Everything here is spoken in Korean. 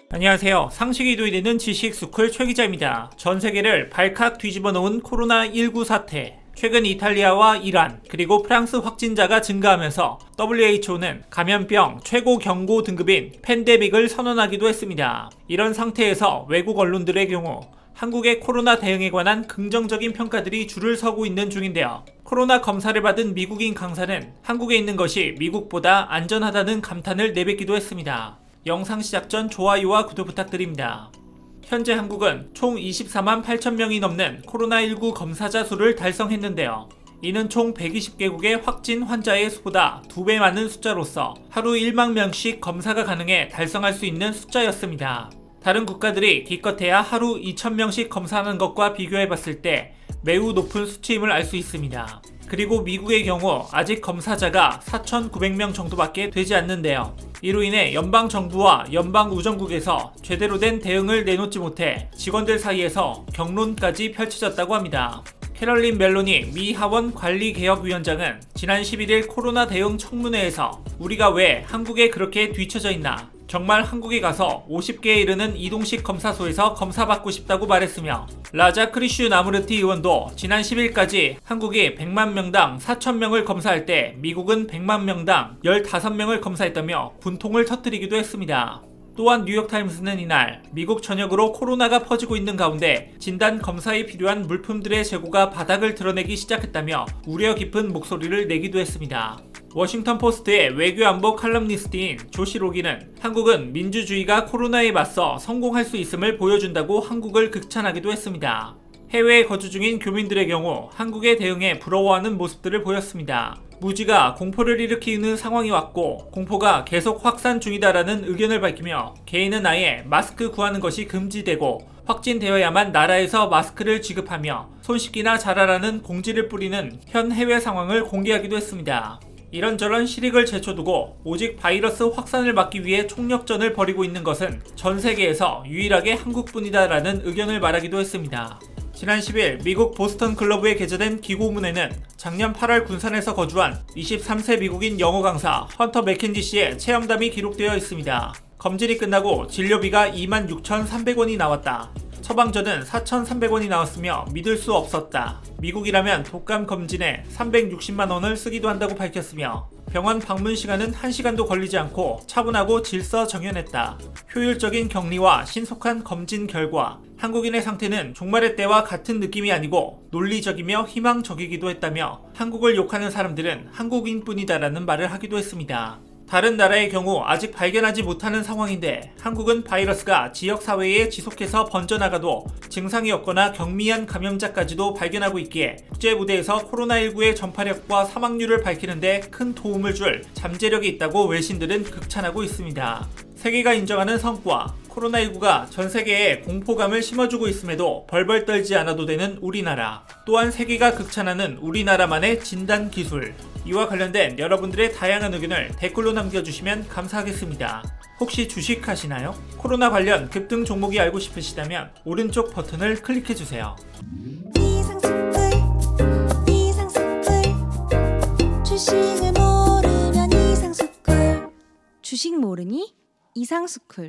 안녕하세요. 상식이 도입되는 지식스쿨 최 기자입니다. 전 세계를 발칵 뒤집어 놓은 코로나19 사태. 최근 이탈리아와 이란, 그리고 프랑스 확진자가 증가하면서 WHO는 감염병 최고 경고 등급인 팬데믹을 선언하기도 했습니다. 이런 상태에서 외국 언론들의 경우 한국의 코로나 대응에 관한 긍정적인 평가들이 줄을 서고 있는 중인데요. 코로나 검사를 받은 미국인 강사는 한국에 있는 것이 미국보다 안전하다는 감탄을 내뱉기도 했습니다. 영상 시작 전 좋아요와 구독 부탁드립니다. 현재 한국은 총 24만 8천 명이 넘는 코로나19 검사자 수를 달성했는데요. 이는 총 120개국의 확진 환자의 수보다 2배 많은 숫자로서 하루 1만 명씩 검사가 가능해 달성할 수 있는 숫자였습니다. 다른 국가들이 기껏해야 하루 2,000명씩 검사하는 것과 비교해봤을 때 매우 높은 수치임을 알 수 있습니다. 그리고 미국의 경우 아직 검사자가 4,900명 정도밖에 되지 않는데요. 이로 인해 연방정부와 연방우정국에서 제대로 된 대응을 내놓지 못해 직원들 사이에서 격론까지 펼쳐졌다고 합니다. 캐럴린 멜로니 미 하원 관리개혁위원장은 지난 11일 코로나 대응 청문회에서 우리가 왜 한국에 그렇게 뒤처져 있나, 정말 한국에 가서 50개에 이르는 이동식 검사소에서 검사받고 싶다고 말했으며, 라자 크리슈 나무르티 의원도 지난 10일까지 한국이 100만 명당 4,000명을 검사할 때 미국은 100만 명당 15명을 검사했다며 분통을 터뜨리기도 했습니다. 또한 뉴욕타임스는 이날 미국 전역으로 코로나가 퍼지고 있는 가운데 진단 검사에 필요한 물품들의 재고가 바닥을 드러내기 시작했다며 우려 깊은 목소리를 내기도 했습니다. 워싱턴 포스트의 외교안보 칼럼니스트인 조시 로기는 한국은 민주주의가 코로나에 맞서 성공할 수 있음을 보여준다고 한국을 극찬하기도 했습니다. 해외에 거주 중인 교민들의 경우 한국의 대응에 부러워하는 모습들을 보였습니다. 무지가 공포를 일으키는 상황이 왔고 공포가 계속 확산 중이다라는 의견을 밝히며, 개인은 아예 마스크 구하는 것이 금지되고 확진되어야만 나라에서 마스크를 지급하며 손 씻기나 잘하라는 공지를 뿌리는 현 해외 상황을 공개하기도 했습니다. 이런저런 실익을 제쳐두고 오직 바이러스 확산을 막기 위해 총력전을 벌이고 있는 것은 전 세계에서 유일하게 한국뿐이다라는 의견을 말하기도 했습니다. 지난 10일 미국 보스턴 글로브에 게재된 기고문에는 작년 8월 군산에서 거주한 23세 미국인 영어 강사 헌터 맥켄지 씨의 체험담이 기록되어 있습니다. 검진이 끝나고 진료비가 26,300원이 나왔다. 처방전은 4,300원이 나왔으며 믿을 수 없었다. 미국이라면 독감 검진에 360만 원을 쓰기도 한다고 밝혔으며, 병원 방문 시간은 1시간도 걸리지 않고 차분하고 질서정연했다. 효율적인 격리와 신속한 검진 결과, 한국인의 상태는 종말의 때와 같은 느낌이 아니고 논리적이며 희망적이기도 했다며, 한국을 욕하는 사람들은 한국인뿐이다라는 말을 하기도 했습니다. 다른 나라의 경우 아직 발견하지 못하는 상황인데 한국은 바이러스가 지역사회에 지속해서 번져나가도 증상이 없거나 경미한 감염자까지도 발견하고 있기에 국제무대에서 코로나19의 전파력과 사망률을 밝히는데 큰 도움을 줄 잠재력이 있다고 외신들은 극찬하고 있습니다. 세계가 인정하는 성과, 코로나19가 전 세계에 공포감을 심어주고 있음에도 벌벌 떨지 않아도 되는 우리나라, 또한 세계가 극찬하는 우리나라만의 진단 기술, 이와 관련된 여러분들의 다양한 의견을 댓글로 남겨주시면 감사하겠습니다. 혹시 주식하시나요? 코로나 관련 급등 종목이 알고 싶으시다면 오른쪽 버튼을 클릭해주세요. 주식을 모르면 이상스쿨. 주식 모르니? 이상스쿨.